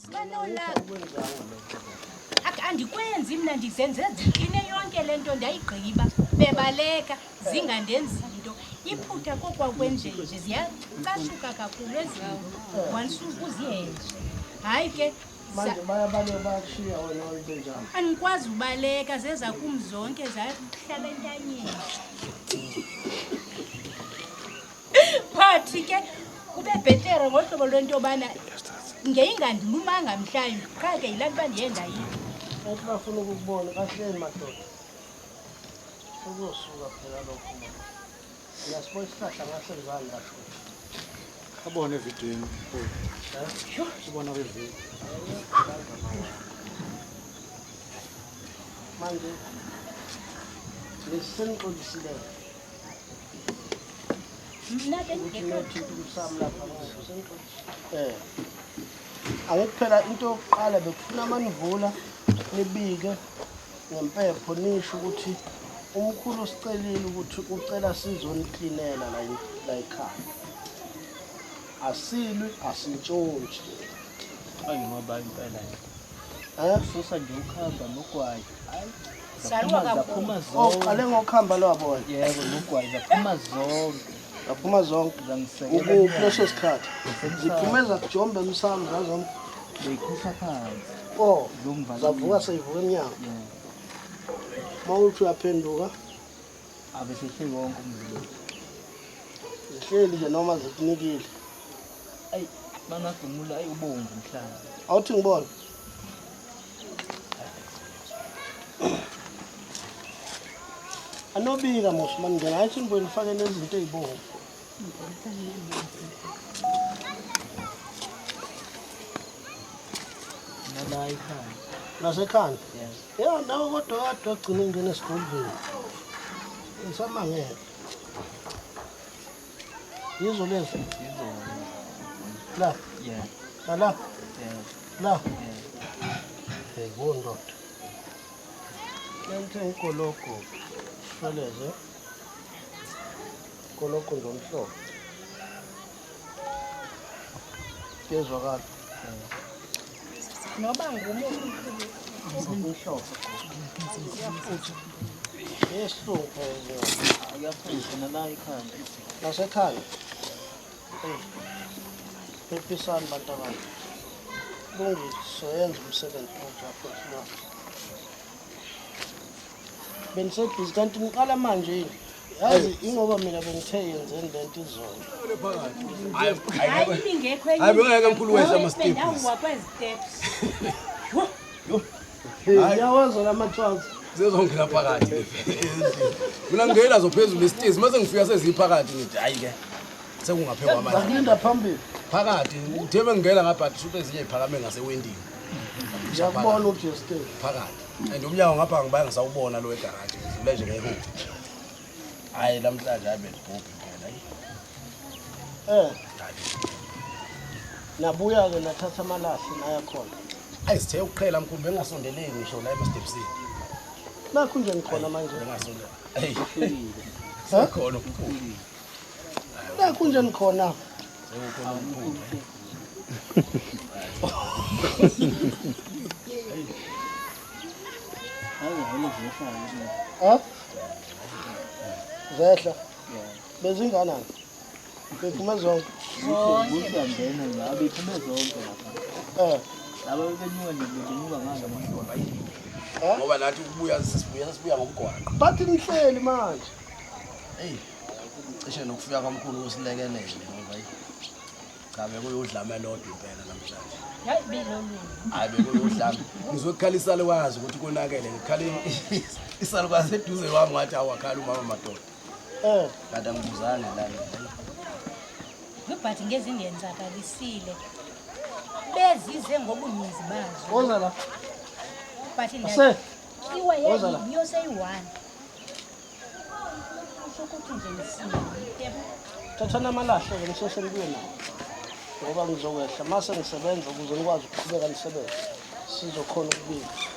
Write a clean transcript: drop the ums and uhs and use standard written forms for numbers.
Sibanola. Andikwenzi mina ndizenze zikline yonke lento ndayigqiba bebaleka zingandenzi into iphutha kokwakwenjenje ziyacashuka kakhulu ezinto wansuku ziyenje hayi ke manje bayabaleka bakushiya wena into njani anikwazi ubaleka zeza kumzonke zahlala entanyeni phathi ke kube bhetere ngohlobo lwento bana ngeyingandilumanga mhlawumbi qha ke yilaa nto ndiyenza yini ethi bafuna ukukubona kahleni madoda ukuyosuka phela lokho uyasibona isihlahla ngasenzani kasho abone evidini sibona kwevidini manje lesenixolisileyo mna bendingekho akuphela into yokuqala bekufuna manivula nibike ngempepho nisho ukuthi umkhulu usicelile ukuthi ucela sizoniklinela la ekhaya asilwi asintshontshe ayingoba impela susa nje ukhamba nogwayi salwa kakhulu qale ngokuhamba lwabona yebo nogwayi zaphuma zonke ngaphuma zonke zangisekela ukuleso sikhathi ziphumeza kujombe emsamo zazonke beyikhupha phansi zavuka seyivuka emnyango mawuthi uyaphenduka abesehle wonke umzimba zihleli nje noma zikunikile ayi bangadumula ayi ubomvu mhlanga awuthi ngibona anobika mosman ngingathi ngibona ifake nezinto ezibomvu nala ekhaya nasekhanda ya ndawo kodwa kade wagcina ungena esigodlweni ngisamangele yizo lezi la yeah la la yeah yebo ndoda lento ikologo shweleze kologo ngomhlobo kezwakala noba ngumuntu umhlobo yesilungu ayafundisa nala ekhaya nasekhaya phepisani bantabana lungisoyenza umsebenzi ojaphethina bengisebhizi kanti ngiqala manje yini yazi ingoba mina bengithe yenzeni lento izolo hayi ibingekho hayi bengeke mkhulu wethu ama-steps awuwa kwezi-steps yawaza lama-trans zezongena phakathi mina ngingena zophezulu isitezi mase ngifika seziphakathi ngithi hayi-ke sekungaphekwa amanje zakulinda phambili phakathi ngithe bengingena ngabhadi shuthi ezinye yiphakame ngasewendini ngiyakubona ukuthi yesiteji phakathi and umnyango ngapha ngibaya ngisawubona lo egaraji ngidlule nje ngehubo hayi namhlanje hayi belibhubhi phela nabuya-ke nathatha amalahle nayakhona hayi sithe ukuqhela mkhulu bengingasondeleki ngisho la emastepsini nakho nje ngikhona manje bengasondela sekhona umkhulu nakho nje nikhona sekukhona umkhulu zehla bezinganani bephume zonke busiyangena la bephume zonke lapha laba bebenyuka nje bebenyuka ngazo amahlobo ngoba nathi ukubuya sesibuya ngomgwaqo but nihleli manje hey cishe nokufika kamkhulu usilekelele ngoba cha bekuyodlama elodwa impela namhlanje hayi bilolu hayi bekuyodlama ngizokukhala isalukazi ukuthi konakele ngikhale isalukazi eduze wami ngathi awakhala umama madoda kanti angibuzane la but ngezingenzakalisile bezize ngobuninzi bazo oza la but ase iwe yeyiyo seyi-1 sokuthi nje nisiyebo thathana amalahle-ke nisheshe nibuye nawo ngoba ngizokwehla mase ngisebenza ukuze nikwazi ukuqhubeka nisebenze sizokhona ukubika